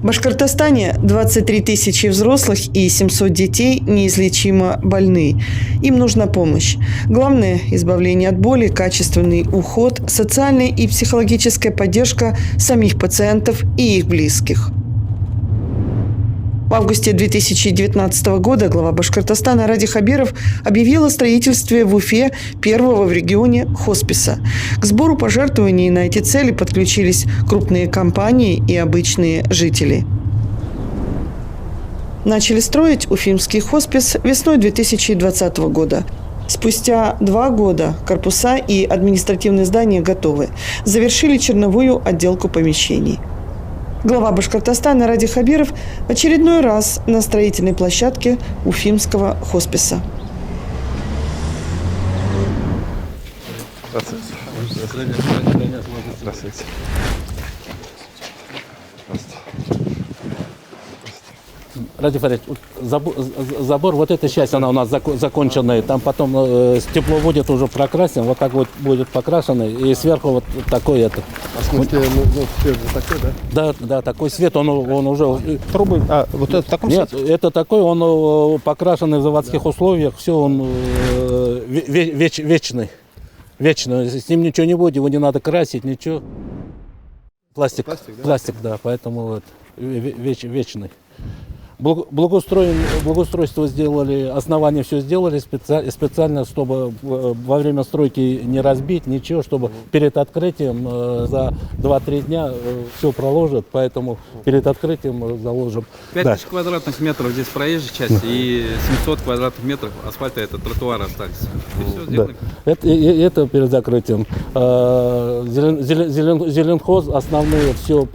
В Башкортостане 23 тысячи взрослых и 700 детей неизлечимо больны. Им нужна помощь. Главное – избавление от боли, качественный уход, социальная и психологическая поддержка самих пациентов и их близких. В августе 2019 года глава Башкортостана Ради Хабиров объявил о строительстве в Уфе первого в регионе хосписа. К сбору пожертвований на эти цели подключились крупные компании и обычные жители. Начали строить уфимский хоспис весной 2020 года. Спустя 2 года корпуса и административные здания готовы. Завершили черновую отделку помещений. Глава Башкортостана Ради Хабиров в очередной раз на строительной площадке уфимского хосписа. Здравствуйте. Здравствуйте. Ради Фаридович, забор, вот эта часть, она у нас законченная, там потом тепловодец уже прокрасен, вот так вот будет покрашенный, и сверху вот такой это. А в смысле, свет же такой, да? Да, такой свет, он уже... Трубы, вот это в таком Нет, свете? это такой, он покрашенный в заводских условиях, все, он вечный. Вечно, с ним ничего не будет, его не надо красить, ничего. Пластик, да, поэтому вот, вечный. Благоустройство сделали, основание все сделали специально, чтобы во время стройки не разбить, ничего, чтобы перед открытием за 2-3 дня все проложат, поэтому перед открытием заложим. 5000 квадратных метров здесь проезжая часть и 700 квадратных метров асфальта, это тротуары остались. И все сделано. Это перед закрытием. Зеленхоз основные все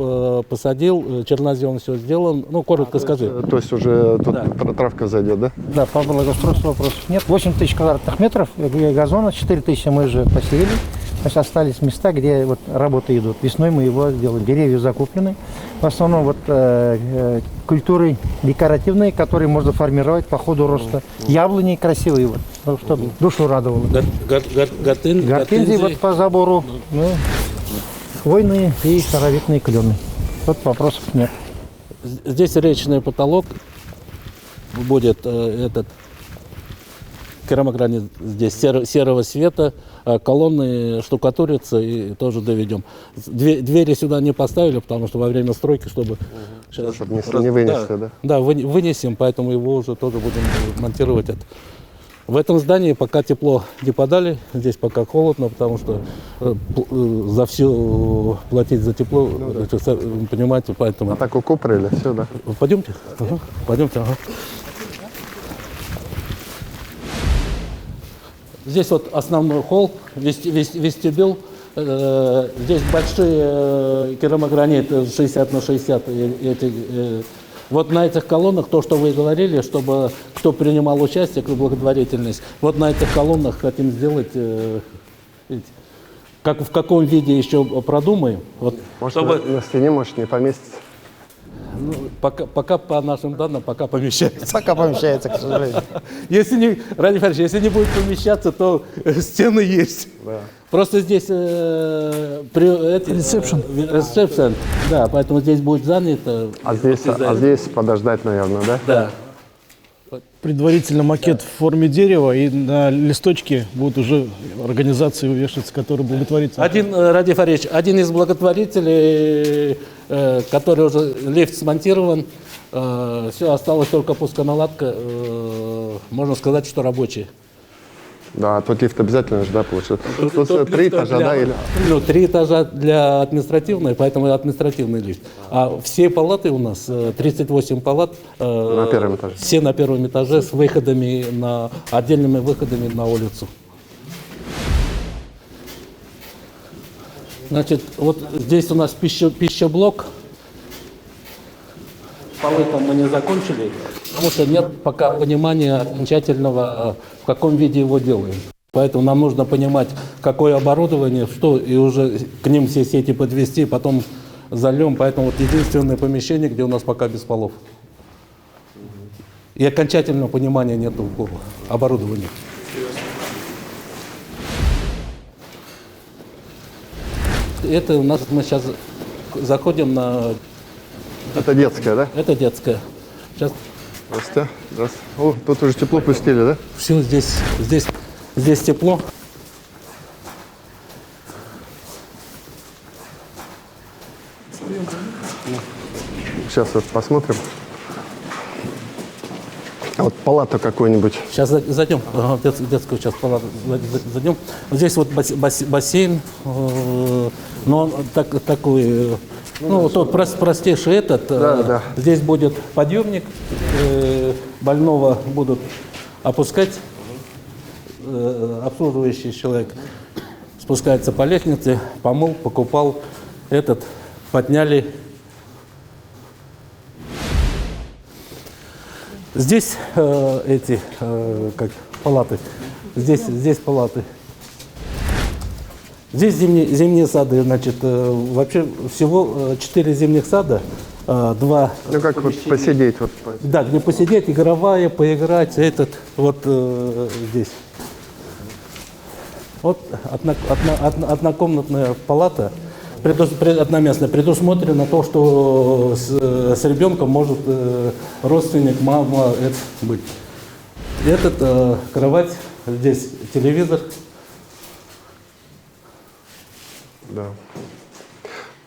посадил, чернозем все сделан. Ну, коротко скажи. То есть уже тут травка зайдет, да? Да, по благоустройству вопросов нет. 8 тысяч квадратных метров газона, 4 тысячи мы же поселили. То есть остались места, где вот работы идут. Весной мы его сделали. Деревья закуплены. В основном вот культуры декоративные, которые можно формировать по ходу роста. Яблони красивые, вот, чтобы душу радовало. Гортензии вот по забору. Ну, хвойные и шаровидные клены. Тут вопросов нет. Здесь речный потолок будет этот керамогранит здесь серого цвета, колонны штукатурятся и тоже доведем. Двери сюда не поставили, потому что во время стройки, чтобы не вынесли, да? Да, вынесем, поэтому его уже тоже будем монтировать. В этом здании пока тепло не подали, здесь пока холодно, потому что за все платить за тепло, понимаете, поэтому... А так укупорили, все, да? Пойдемте? Ага. Пойдемте, ага. Здесь вот основной холл, вестибюль. Здесь большие керамогранит 60 на 60. Вот на этих колоннах, то, что вы говорили, чтобы кто принимал участие, благотворительность, вот на этих колоннах хотим сделать, как в каком виде еще продумаем. Вот, может, чтобы... на стене, может, не поместится? Ну, пока по нашим данным, пока помещается. Пока помещается, к сожалению. Если не, Ради Фаридович, если не будет помещаться, то стены есть. Да. Просто здесь ресепшн, да, поэтому здесь будет занято. А здесь подождать, наверное, да? Да. Предварительно макет в форме дерева, и на листочке будут уже организации вешаться, которые благотворительные. Ради Фаридович, один из благотворителей, который уже лифт смонтирован, все, осталось только пусконаладка, можно сказать, что рабочий. Да, тут лифт обязательно же, да, получается. Тут 3 этажа, да? Или... Ну, 3 этажа для административной, поэтому административный лифт. А все палаты у нас, 38 палат, на первом этаже. Все на первом этаже с выходами отдельными выходами на улицу. Значит, вот здесь у нас пищеблок. Полы там мы не закончили, потому что нет пока понимания окончательного, в каком виде его делаем. Поэтому нам нужно понимать, какое оборудование, что, и уже к ним все сети подвести, потом зальем. Поэтому вот единственное помещение, где у нас пока без полов. И окончательного понимания нет оборудования. Это у нас, мы сейчас заходим на Это детская, да? Это детская. Сейчас Здравствуйте. Здравствуйте. О, тут уже тепло пустили, да? все здесь тепло. Сейчас вот посмотрим. А вот палату какую-нибудь. Сейчас зайдем, ага, детскую сейчас палату зайдем. Здесь вот бассейн, но он такой, ну, тот простейший этот. Да. Здесь будет подъемник, больного будут опускать, обслуживающий человек спускается по лестнице, помыл, покупал этот, подняли. Здесь как палаты. Здесь палаты. Здесь зимние сады. Значит, вообще всего 4 зимних сада. 2. Ну как вот посидеть вот. Да, где посидеть, игровая, поиграть. Этот вот здесь. Вот однокомнатная палата. Одноместная, предусмотрено то, что с ребенком может родственник, мама быть. Этот кровать, здесь телевизор. Да.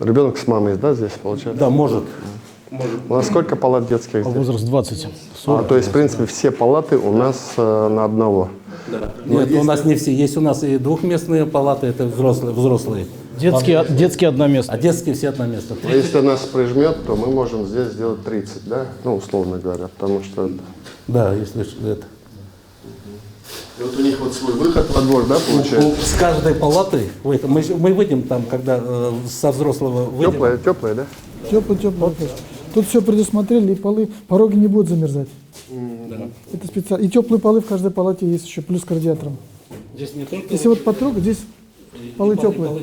Ребенок с мамой, да, здесь получается? Да, может. У нас сколько палат детских здесь? Возраст 20. То есть, в принципе, все палаты у нас на одного. Нет, у нас не все. Есть у нас и двухместные палаты, это взрослые. Детские одноместные. А детские все одноместные. А если нас прижмет, то мы можем здесь сделать 30, да? Ну, условно говоря, потому что... Да, если это. И вот у них вот свой выход во двор, да, получается? С каждой палаты, мы выйдем там, когда со взрослого выйдем. Теплая, да? Теплый. Тут все предусмотрели, и полы, пороги не будут замерзать. Это специально. И теплые полы в каждой палате есть еще, плюс к радиаторам. Здесь не только... Если вот потрогать, здесь полы теплые.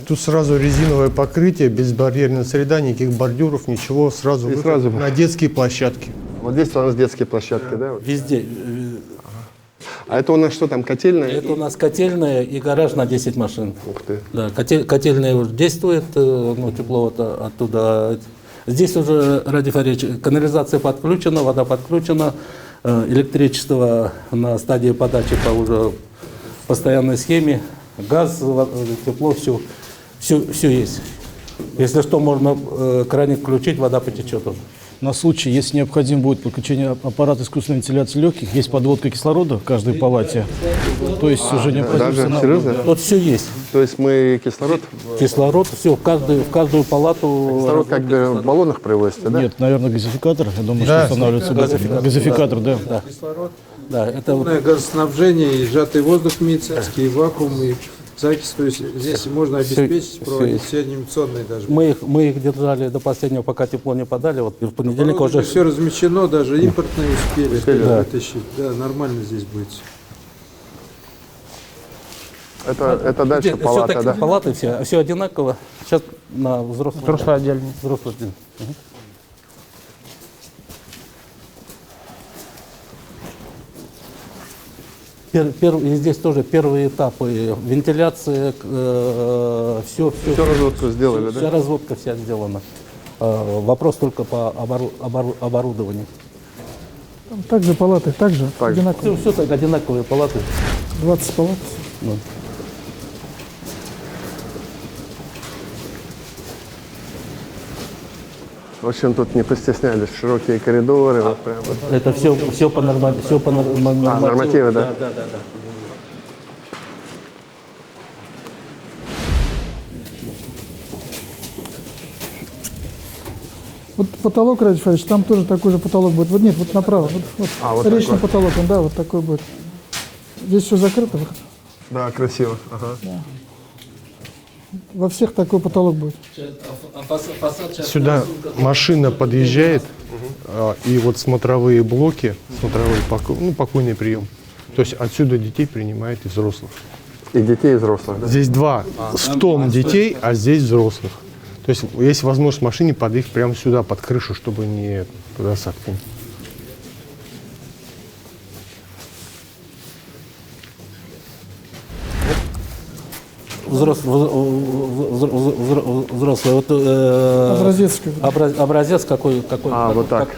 Тут сразу резиновое покрытие, безбарьерная среда, никаких бордюров, ничего, сразу, И выход сразу. на детские площадки. Вот здесь у нас детские площадки, да? вот? Везде. А это у нас что там, котельная? Это у нас котельная и гараж на 10 машин. Ух ты. Да, котельная уже действует, ну, тепло вот оттуда. Здесь уже, Ради Фаридович, канализация подключена, вода подключена, электричество на стадии подачи по уже постоянной схеме, газ, тепло, все есть. Если что, можно краник включить, вода потечет уже. На случай, если необходимо будет подключение аппарата искусственной вентиляции легких, есть подводка кислорода в каждой палате. То есть уже необходимо... Даже серьезно? Тут все есть. То есть мы кислород? Кислород, все, в каждую палату. Кислород как бы в баллонах привозится, да? Нет, наверное, газификатор. Я думаю, что устанавливается газификатор, да. Да, это вот, газоснабжение и сжатый воздух медицинский, и вакуум, и закись. То есть здесь можно обеспечить, проводить все анимационные даже. мы их держали до последнего, пока тепло не подали. Вот в понедельник уже... Все размещено, даже импортные успели да. вытащить. Да, нормально здесь будет. Это дальше палата, да? Палаты все одинаково. Сейчас на взрослых. Взрослый отдельный. Взрослый отдельный. И здесь тоже первые этапы. Вентиляция, все. Все разводку сделали, Вся да? разводка вся сделана. Вопрос только по оборудованию. Там также палаты, также одинаковые. Все так одинаковые палаты. 20 палат. Ну. В общем, тут не постеснялись, широкие коридоры, вот прям. Вот. Это все по нормативу. Нормативы, да? Да. Вот потолок, Ради Фаридович, там тоже такой же потолок будет. Вот нет, вот направо. Вот речный потолок, он, да, вот такой будет. Здесь все закрыто. Да, красиво. Ага. Во всех такой потолок будет. Сюда машина подъезжает, и вот смотровые блоки, покойный прием. То есть отсюда детей принимает и взрослых. И детей, и взрослых, да? Здесь два в том детей, а здесь взрослых. То есть есть возможность машине подъехать прямо сюда, под крышу, чтобы не под осадками. взрослый. Вот, Образец какой. образец какой, вот так.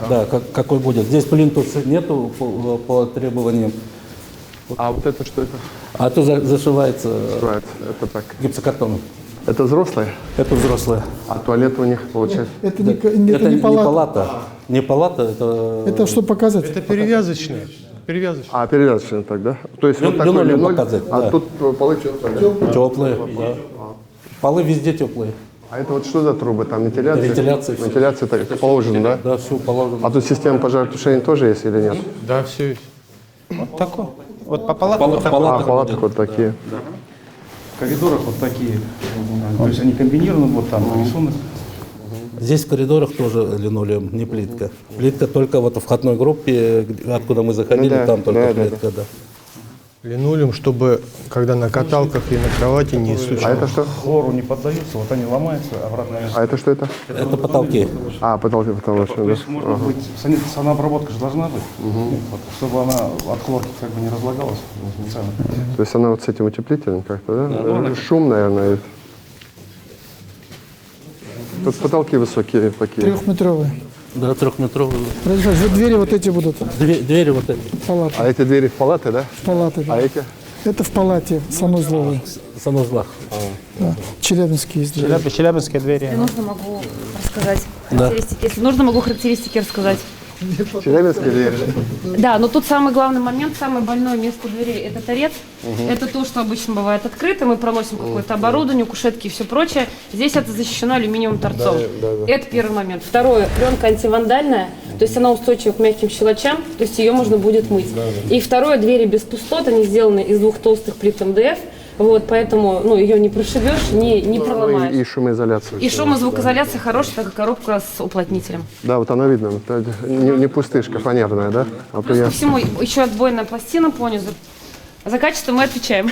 какой будет. Здесь плинтуса нету по требованиям. А вот это что это? А то зашивается Называется? Это так. гипсокартоном. Это взрослые? Это взрослые. А туалет у них получается? Это не, Это не не палата. палата. Не палата, это... Это что показать? Это перевязочные. Перевязочные. А, перевязочные так, да? То есть вот такой Линолеум линолеум, показать, а да. тут полы теплые, да? Теплые, да. Полы везде теплые. А это вот что за трубы? Там вентиляция? Вентиляция. Вентиляция так положена, да? Да, все положено. А тут система пожаротушения тоже есть или нет? Да, все есть. Вот такой. Вот по палатам вот А, такой. палаток вот такие. В коридорах вот такие. То есть они комбинированы, вот там рисунок. Здесь в коридорах тоже линолеум, не плитка. Плитка только вот в входной группе, откуда мы заходили, Ну да, там только да, плитка, да. Линолеум, чтобы когда на каталках и на кровати не А стучало. это что? Хлору не поддаются, вот они ломаются обратно. А это что это? Это потолки. А, потолки, потому что, То да. есть, может быть, санобработка же должна быть, вот, чтобы она от хлорки как бы не разлагалась специально. То есть она вот с этим утеплителем как-то, да? Шум, наверное. Тут потолки высокие такие. 3-метровые. Да, 3-метровые. Вот двери вот эти будут. Двери вот эти. Палаты. А эти двери в палаты, да? В палаты. А эти? Это в палате санузловые. В санузлах. Да. Челябинские есть двери. Челябинские двери. Если нужно, могу рассказать Да. характеристики. Если нужно, могу характеристики рассказать. Челябинские двери. Да, но тут самый главный момент, самое больное место двери – это торец. Это то, что обычно бывает открыто. Мы проносим какое-то оборудование, кушетки и все прочее. Здесь это защищено алюминиевым торцом. Это первый момент. Второе – пленка антивандальная, то есть она устойчива к мягким щелочам, то есть ее можно будет мыть. И второе – двери без пустот, они сделаны из 2 толстых плит МДФ. Вот, поэтому ее не прошибешь, не проломаешь. И шумоизоляция. И шум и звукоизоляция хорошая, так как коробка с уплотнителем. Да, вот она видно. Это не пустышка фанерная, да? А то Плюс я... ко всему еще отбойная пластина понизу. За качество мы отвечаем.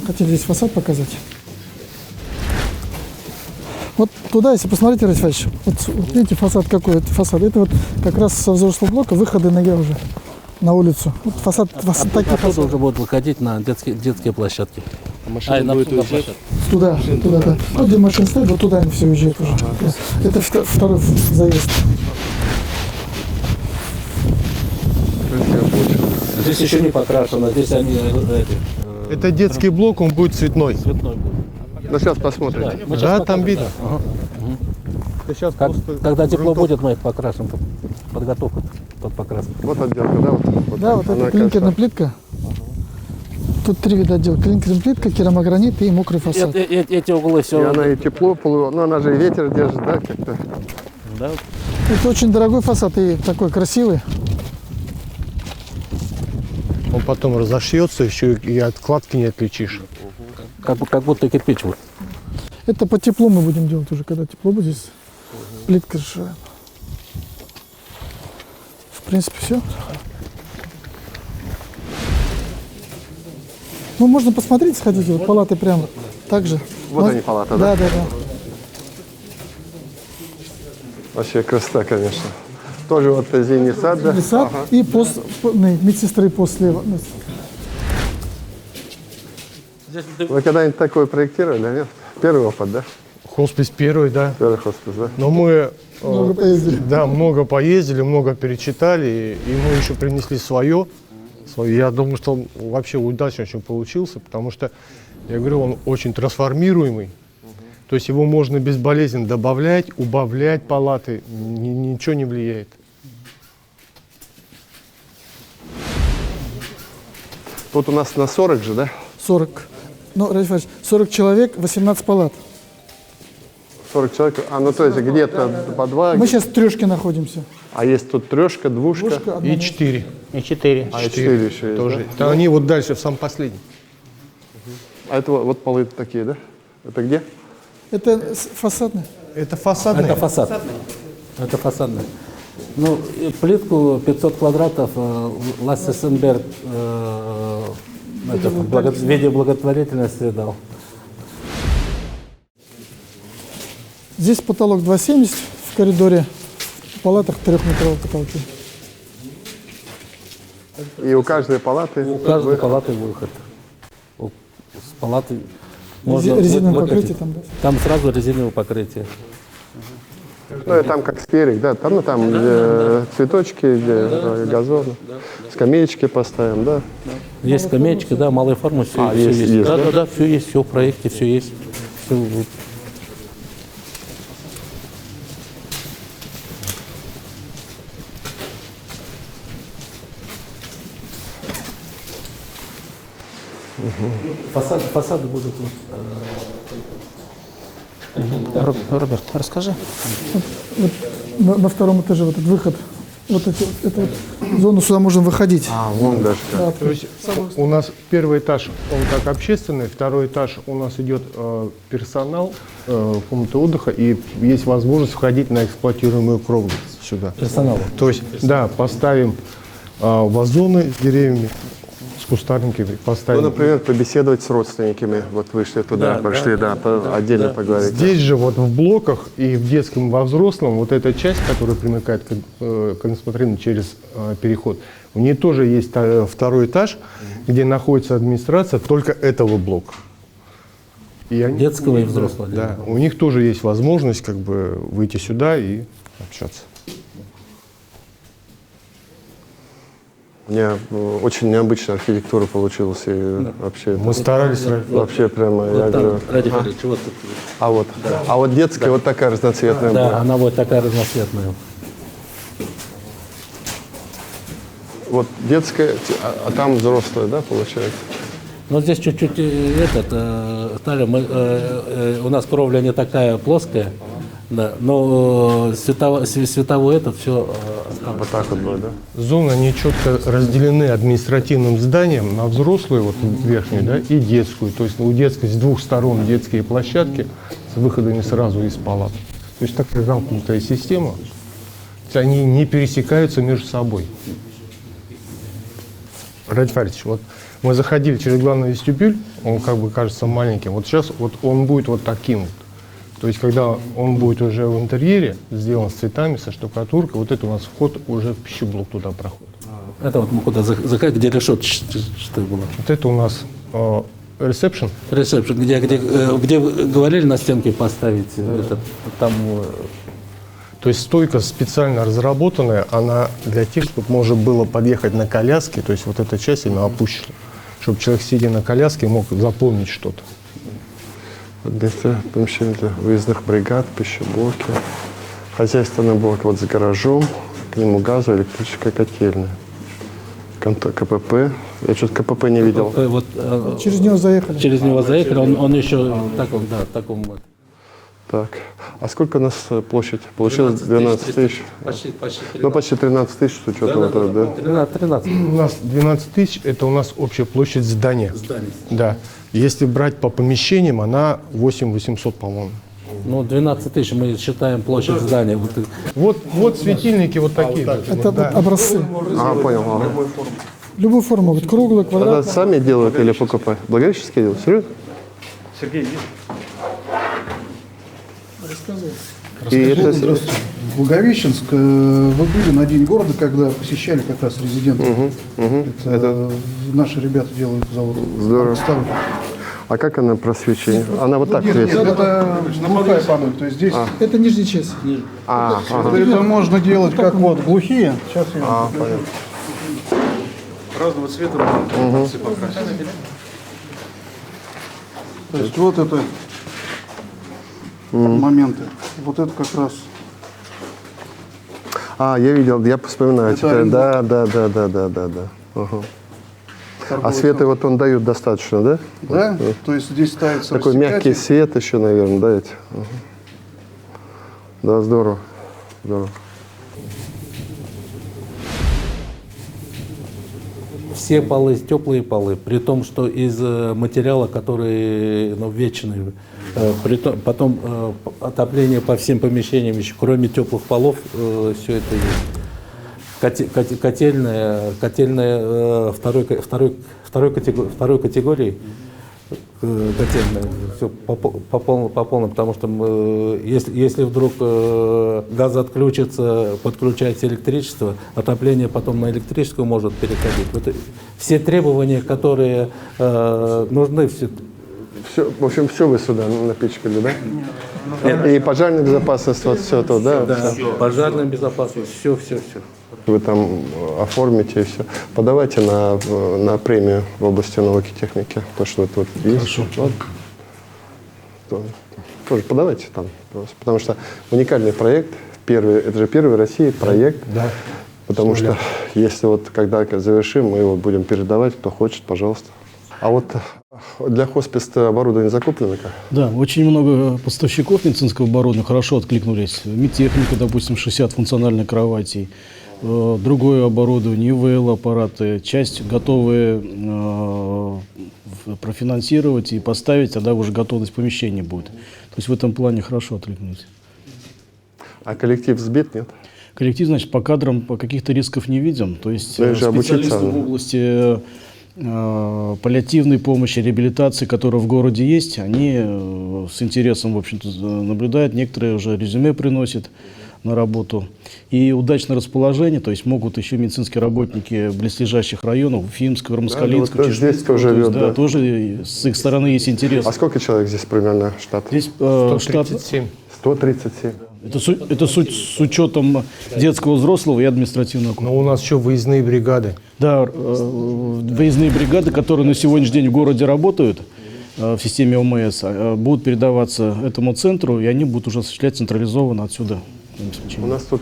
Хотели здесь фасад показать. Вот туда, если посмотрите, Раиса Ильич, вот видите фасад какой? Это фасад. Это вот как раз со взрослого блока выходы ноги уже на улицу. Вот фасад такие Оттуда фасады. уже будут выходить на детские площадки. Машина на будет уезжать? Туда, да. Вот где машина стоит, вот туда они все уезжают уже. Это второй заезд. Здесь еще не покрашено, здесь они Это детский блок, он будет цветной. цветной будут. Ну, сейчас посмотрим. Да, там видно. Сейчас Когда тепло будет, мы их покрасим, подготовку под покраску. Вот отделка, да? Вот, Да, вот она это клинкерная кажется. плитка. Тут 3 вида отдела. Клинкерная плитка, керамогранит и мокрый фасад. Эти углы И все. она и тепло, ну она же и ветер держит, да, как-то. Да. Это очень дорогой фасад и такой красивый. он потом разошьется, еще и от кладки не отличишь. Как будто кирпич вот. Это по теплу мы будем делать уже, когда тепло будет здесь. Плитка сшиваем. В принципе, все. Ну, можно посмотреть, сходите, вот палаты прямо так же. Вот Ну, они, палата, да? Да. Вообще красота, конечно. Тоже вот зимний сад, да? Сад и медсестры слева. Вы когда-нибудь такое проектировали, да, нет? Первый опыт, да? Хоспис первый, да. Первый хоспис, да? Но мы Много поездили. да, много поездили, много перечитали, и мы еще принесли свое. Я думаю, что он вообще удачно очень получился, потому что, я говорю, он очень трансформируемый. То есть его можно безболезненно добавлять, убавлять палаты, ничего не влияет. Тут у нас на 40 же, да? 40. Ну, Раиса Ильич, 40 человек, 18 палат. 40 человек. А, ну то есть где-то по 2. Мы сейчас в трешке находимся. А есть тут трешка, двушка. Одна И 4. И 4. А, и 4 еще есть, Тоже. да? Это они вот дальше, в самом последнем. А это вот полы такие, да? Это где? Это фасадный. Это фасадные. Это фасад. Это фасадный. Ну, и плитку 500 квадратов Лассе Сенберг в виде благотворительности дал. Здесь потолок 2,70 в коридоре, в палатах 3-метровые потолки. И у каждой палаты? У каждой палаты выход. С палаты можно Резиновое выкатить. покрытие там, да? Там сразу резиновое покрытие. Ну, и там как скверик, да? Там, где цветочки, где газон, скамеечки поставим, да? Есть скамеечки, да, малая форма, все, есть, есть. есть, Да, да? да, да, все есть, все в проекте, все есть. Все вот. Фасады будут. Роберт, расскажи. Вот на втором этаже вот этот выход, вот эту вот зону, сюда можно выходить. Вон даже. Да, То есть у нас первый этаж, он как общественный, второй этаж у нас идет персонал, комната отдыха, и есть возможность входить на эксплуатируемую кровлю сюда. Персонала. То есть, да, поставим вазоны с деревьями, с кустарниками, Ну, поставим. например, побеседовать с родственниками. Вот вышли туда, пошли, отдельно поговорить. Здесь же вот в блоках и в детском, и во взрослом вот эта часть, которая примыкает к административному через переход, у нее тоже есть второй этаж, где находится администрация только этого блока. И они, Детского и взрослого. да, у них тоже есть возможность как бы выйти сюда и общаться. У меня очень необычная архитектура получилась. И вообще, Мы старались. вообще прямо, я Вот там, говорю. Ради Федоровича, вот тут. А вот детская вот такая разноцветная Да, была. она вот такая разноцветная. Вот детская, а там взрослая, да, получается? Но здесь чуть-чуть Таля, у нас кровля не такая плоская, да, но световой этот все. Вот так вот было, да? Зоны, они четко разделены административным зданием на взрослую, вот верхнюю, да, и детскую. То есть у детской с двух сторон детские площадки с выходами сразу из палат. То есть такая замкнутая система. То есть они не пересекаются между собой. Ради Фаридович, вот мы заходили через главный вестибюль, он как бы кажется маленьким. Вот сейчас вот он будет вот таким вот. То есть, когда он будет уже в интерьере, сделан с цветами, со штукатуркой, вот это у нас вход уже в пищеблок туда проходит. Это вот мы куда заходим, где решетка было. Вот это у нас ресепшн. Ресепшн, где вы говорили на стенке поставить, этот, там. То есть стойка специально разработанная, она для тех, чтобы можно было подъехать на коляске, то есть вот эта часть именно опущена, чтобы человек, сидя на коляске, мог запомнить что-то. Здесь помещение для выездных бригад, пищеблоки, хозяйственный блок вот с гаражом, к нему газовая электрическая котельная. КПП. Я что-то КПП не видел. Вот, Через него заехали. Через него заехали, он еще в таком вот. Так. А сколько у нас площадь? Получилось 12 тысяч. Почти 13. Ну, почти 13 тысяч с учетом этого, да? 13. У нас 12 тысяч, это у нас общая площадь здания. Да. Если брать по помещениям, она 8800, по-моему. Ну, 12 тысяч мы считаем площадь здания. Вот светильники вот такие. Это вот образцы. Понял. Ага. Любую форму, вот круглый, Это квадратный. сами делают или покупают? Благовещенские делают? Серьезно? Сергей, есть? И это... В Благовещенск вы были на День города, когда посещали как раз резидентов. Это наши ребята делают завод. Здорово. Ставят. А как она просвечивает? Она вот так Нет, светит? это глухая панель. То есть здесь Это нижняя часть. это можно делать как вот глухие. Сейчас я Понятно. Разного цвета можно все покрасить. То есть вот это моменты. Вот это как раз. Я видел, я вспоминаю. Это Теперь. аренда. Да. Ага. А света вот он дает достаточно, да? Да, то есть здесь ставится Такой мягкий растекатель. свет еще, наверное, да, эти? Ага. Да, здорово. Все полы, теплые полы, при том, что из материала, который вечный. Потом отопление по всем помещениям, еще, кроме теплых полов, все это есть. Котельная второй категории, котельная, все по полной, потому что если вдруг газ отключится, подключается электричество, отопление потом на электрическую может переходить. Вот все требования, которые нужны, все. В общем, все вы сюда напичкали, да? И пожарная безопасность, вот все то, да? Да, пожарная безопасность, все. Вы там оформите и все. Подавайте на премию в области науки и техники. То, что это вот есть. Хорошо. Вот. Тоже подавайте там. Потому что уникальный проект. Это же первый в России проект. Да. Потому что если вот когда завершим, мы его будем передавать, кто хочет, пожалуйста. А вот для хосписа оборудование закуплено как? Да, очень много поставщиков медицинского оборудования хорошо откликнулись. Медтехника, допустим, 60 функциональных кроватей. Другое оборудование, ИВЛ-аппараты, часть готовы профинансировать и поставить, тогда уже готовность помещения будет. То есть в этом плане хорошо откликнулись. А коллектив сбит, нет? Коллектив, значит, по кадрам каких-то рисков не видим. То есть специалисты в области паллиативной помощи, реабилитации, которые в городе есть, они с интересом, в общем-то, наблюдают. Некоторые уже резюме приносят на работу. И удачное расположение, то есть могут еще медицинские работники близлежащих районов, Уфимского, Ромскалинского, да, здесь тоже живет, да, тоже с их стороны есть интерес. А сколько человек здесь примерно штат? Здесь 137. 137. Это с учетом детского, взрослого и административного. Но у нас еще выездные бригады. Да, выездные бригады, которые на сегодняшний день в городе работают в системе ОМС, будут передаваться этому центру, и они будут уже осуществлять централизованно отсюда. У нас тут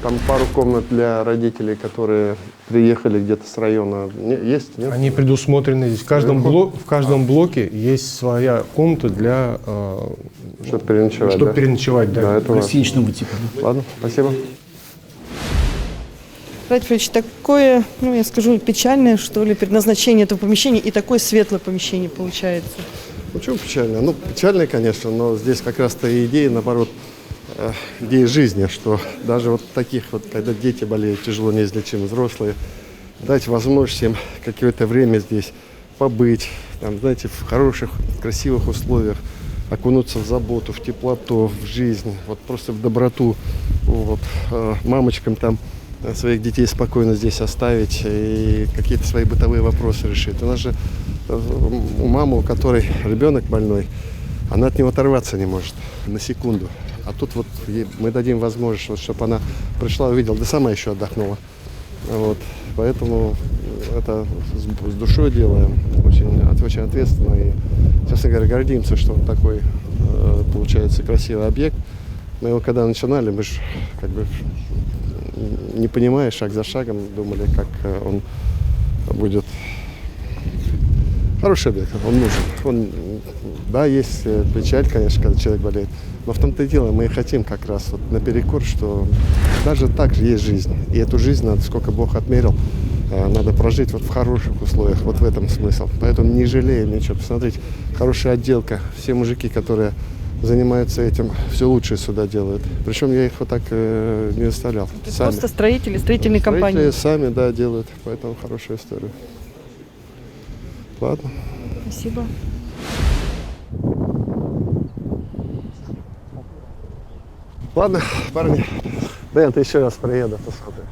там пару комнат для родителей, которые приехали где-то с района. Есть? Нет? Они предусмотрены здесь. В каждом блоке есть своя комната для... чтобы переночевать. Чтобы переночевать, да. Да, это гостиничного типа. Да? Ладно, спасибо. Рафович, такое, я скажу, печальное, что ли, предназначение этого помещения и такое светлое помещение получается. Почему печальное? Печальное, конечно, но здесь как раз-то идея, наоборот, идея жизни, что даже вот таких вот, когда дети болеют тяжело неизлечимы, взрослые, дать возможность им какое-то время здесь побыть, там, знаете, в хороших, красивых условиях, окунуться в заботу, в теплоту, в жизнь, вот просто в доброту, вот, мамочкам там своих детей спокойно здесь оставить и какие-то свои бытовые вопросы решить. У нас же у мамы, у которой ребенок больной, она от него оторваться не может на секунду. А тут вот мы дадим возможность, вот, чтобы она пришла, увидела, да сама еще отдохнула. Вот. Поэтому это с душой делаем, очень ответственно. И, честно говоря, гордимся, что он такой, получается, красивый объект. Мы его когда начинали, мы же как бы не понимая, шаг за шагом думали, как он будет. Хороший объект, он нужен. Да, есть печаль, конечно, когда человек болеет. Но в том-то и дело, мы и хотим как раз вот наперекор, что даже так же есть жизнь. И эту жизнь надо, сколько Бог отмерил, надо прожить вот в хороших условиях. Вот в этом смысл. Поэтому не жалеем ничего. Посмотрите, хорошая отделка. Все мужики, которые занимаются этим, все лучшее сюда делают. Причем я их вот так не заставлял. Сами. Просто строители, строительные компании. Строители сами, да, делают. Поэтому хорошая история. Ладно. Спасибо. Ладно, парни. Дэн, ты еще раз приеду, посмотрим.